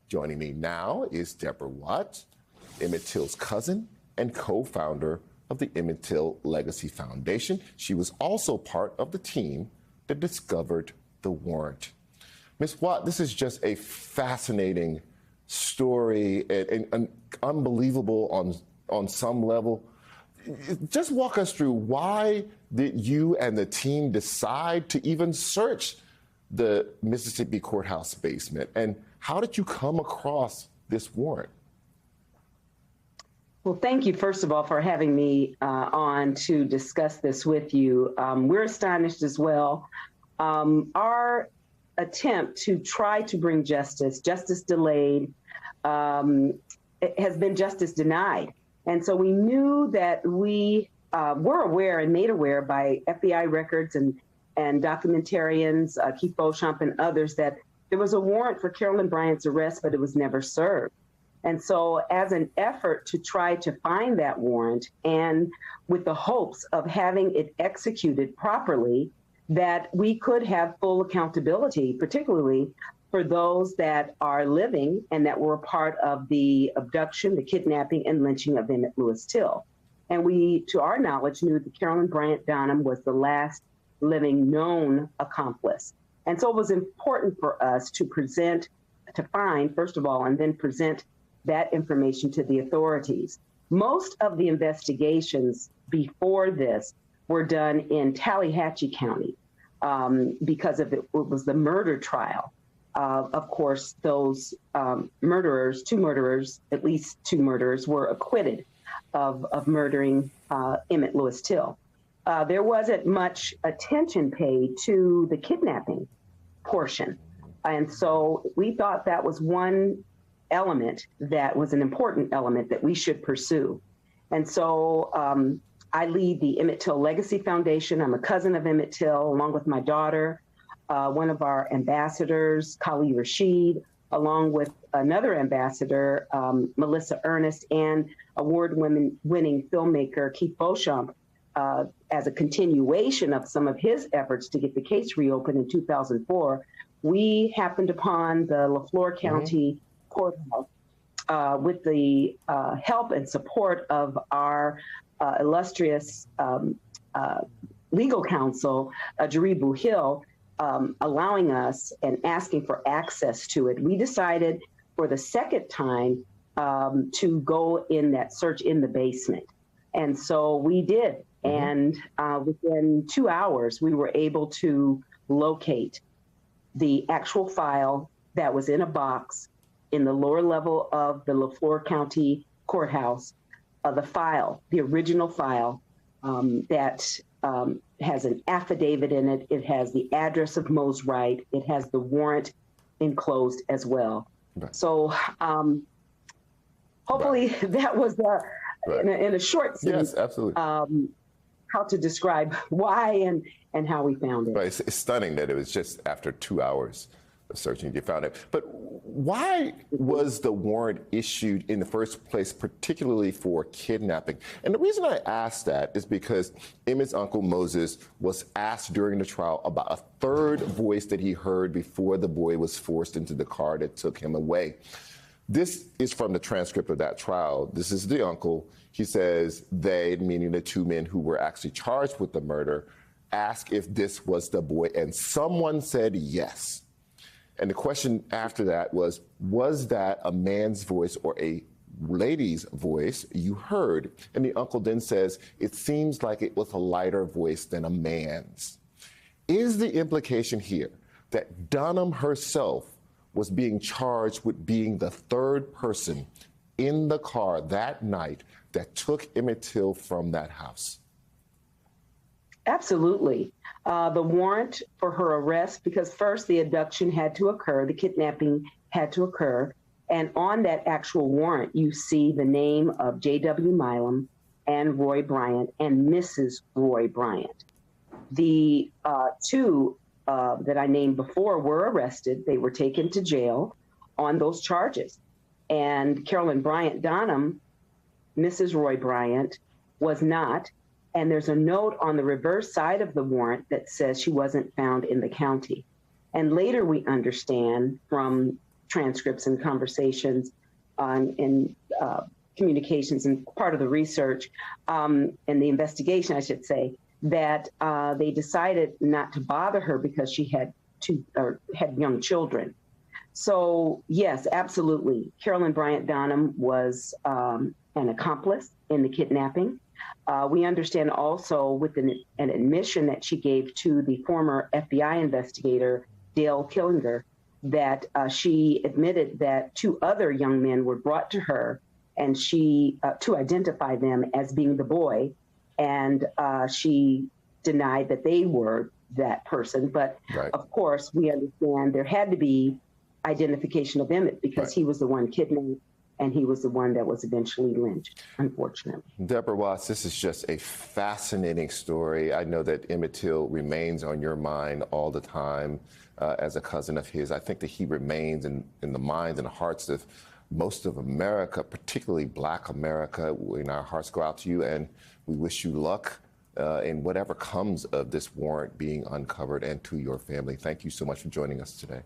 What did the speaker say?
Joining me now is Deborah Watts, Emmett Till's cousin and co-founder of the Emmett Till Legacy Foundation. She was also part of the team that discovered the warrant. Ms. Watt, this is just a fascinating story and unbelievable on some level. Just walk us through, why did you and the team decide to even search the Mississippi courthouse basement, and how did you come across this warrant? Well, thank you, first of all, for having me on to discuss this with you. We're astonished as well. Our attempt to try to bring justice delayed, has been justice denied. And so we knew that we were aware and made aware by FBI records and documentarians, Keith Beauchamp and others, that there was a warrant for Carolyn Bryant's arrest, but it was never served. And so as an effort to try to find that warrant, and with the hopes of having it executed properly, that we could have full accountability, particularly for those that are living and that were a part of the abduction, the kidnapping, and lynching of Emmett Lewis Till. And we, to our knowledge, knew that Carolyn Bryant Donham was the last living known accomplice. And so it was important for us to find, first of all, and then present that information to the authorities. Most of the investigations before this were done in Tallahatchie County because it was the murder trial. Of course, those murderers, at least two murderers, were acquitted of murdering Emmett Lewis Till. There wasn't much attention paid to the kidnapping portion. And so we thought that was one element that was an important element that we should pursue. And so I lead the Emmett Till Legacy Foundation. I'm a cousin of Emmett Till, along with my daughter, one of our ambassadors, Kali Rashid, along with another ambassador, Melissa Ernest, and award-winning filmmaker Keith Beauchamp, as a continuation of some of his efforts to get the case reopened in 2004. We happened upon the LaFleur County Courthouse with the help and support of our illustrious legal counsel, Jaribu Hill, allowing us and asking for access to it. We decided for the second time to go in that search in the basement. And so we did. And within 2 hours, we were able to locate the actual file that was in a box in the lower level of the LaFleur County Courthouse, the original file that has an affidavit in it. It has the address of Mose Wright. It has the warrant enclosed as well. Right. So hopefully that was in a short sentence. Yes, absolutely. How to describe why and how we found it. Right. It's stunning that it was just after 2 hours of searching you found it. But why was the warrant issued in the first place, particularly for kidnapping? And the reason I ask that is because Emmett's uncle Moses was asked during the trial about a third voice that he heard before the boy was forced into the car that took him away. This is from the transcript of that trial. This is the uncle. He says they, meaning the two men who were actually charged with the murder, asked if this was the boy, and someone said yes. And the question after that was that a man's voice or a lady's voice you heard? And the uncle then says, it seems like it was a lighter voice than a man's. Is the implication here that Donham herself was being charged with being the third person in the car that night that took Emmett Till from that house? Absolutely. The warrant for her arrest, because first the abduction had to occur, the kidnapping had to occur. And on that actual warrant, you see the name of J.W. Milam and Roy Bryant and Mrs. Roy Bryant. The two that I named before were arrested. They were taken to jail on those charges. And Carolyn Bryant Donham, Mrs. Roy Bryant, was not. And there's a note on the reverse side of the warrant that says she wasn't found in the county. And later we understand from transcripts and conversations and communications and part of the research and the investigation, I should say, that they decided not to bother her because she had had young children. So yes, absolutely. Carolyn Bryant Donham was an accomplice in the kidnapping. We understand also with an admission that she gave to the former FBI investigator, Dale Killinger, that she admitted that 2 other young men were brought to her and she to identify them as being the boy. And she denied that they were that person. But Right. of course, we understand there had to be identification of Emmett because Right. he was the one kidnapped and he was the one that was eventually lynched, unfortunately. Deborah Watts, this is just a fascinating story. I know that Emmett Till remains on your mind all the time as a cousin of his. I think that he remains in the minds and hearts of most of America, particularly Black America. Our hearts go out to you, and we wish you luck in whatever comes of this warrant being uncovered, and to your family. Thank you so much for joining us today.